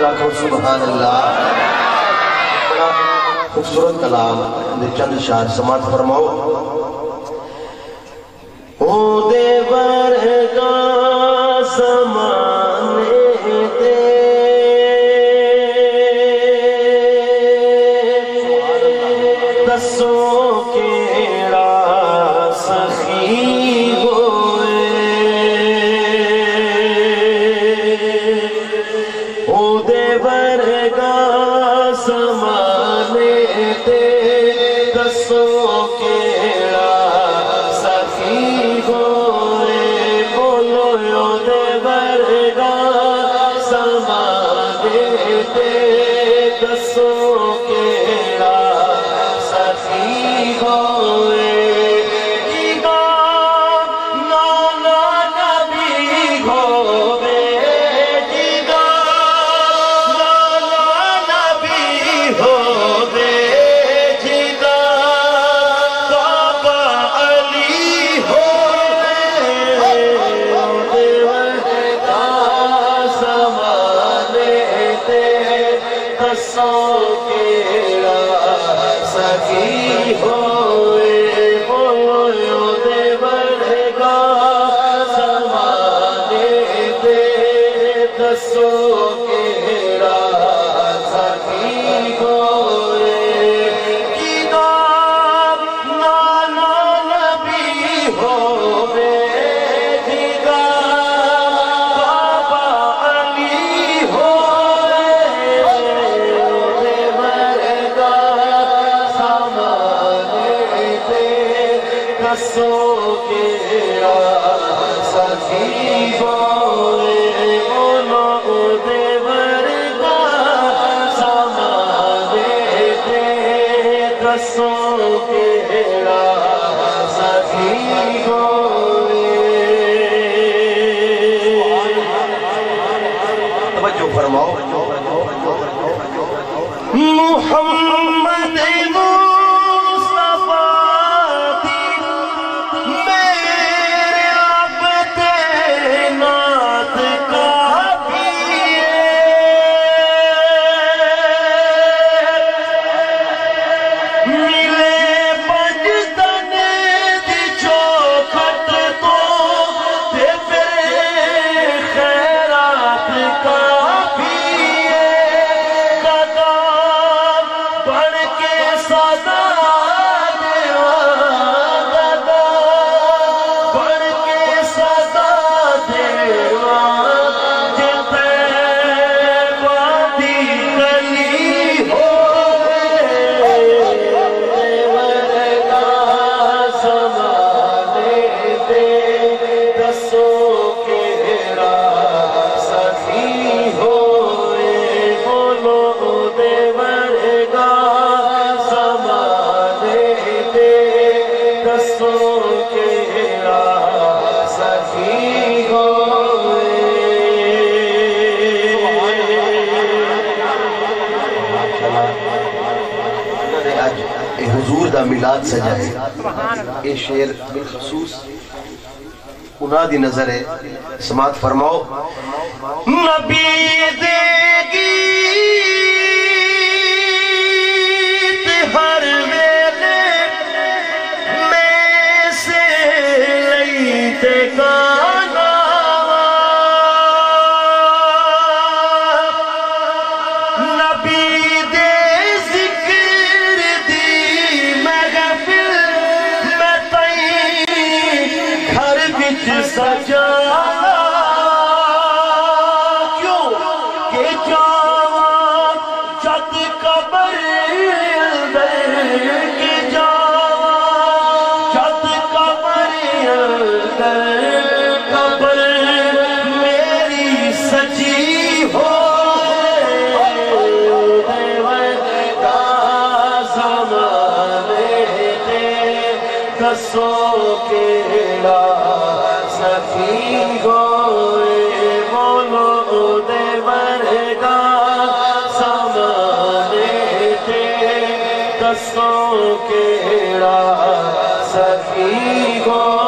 آخر سبحان اللہ. بڑا خوبصورت کلام چند شعر سماعت فرماؤ. او دے ورگا زمانے دے دسو کیڑا سخی ہوئے. او دے ورگا زمانے دے دسو کیڑا سخی ہوئے. بولو او دے ورگا زمانے دے دسو کیڑا سخی ہوئے. محمد مصطفیٰ میرے عبد نات کا پیے. ملے بجدن دی چوکھٹ تو تے پھر خیرات کا حضور دا میلاد سجائے. یہ شعر بالخصوص انہاں دی نظر ہے. سماعت فرماؤ. نبی دے گیت ہر ویلے میں سے لیتے گانا. نبی دے ذکر دی محفل میں تئیں گھر وچ سجانا. کیوں کہ جاواں جد قبر اندر کہ جاواں جد قبر اندر قبر میری سجی ہو. دسو کیڑا سخی ہوئے. بولو دے ورگا زمانے دے دسو کیڑا سخی ہوئے.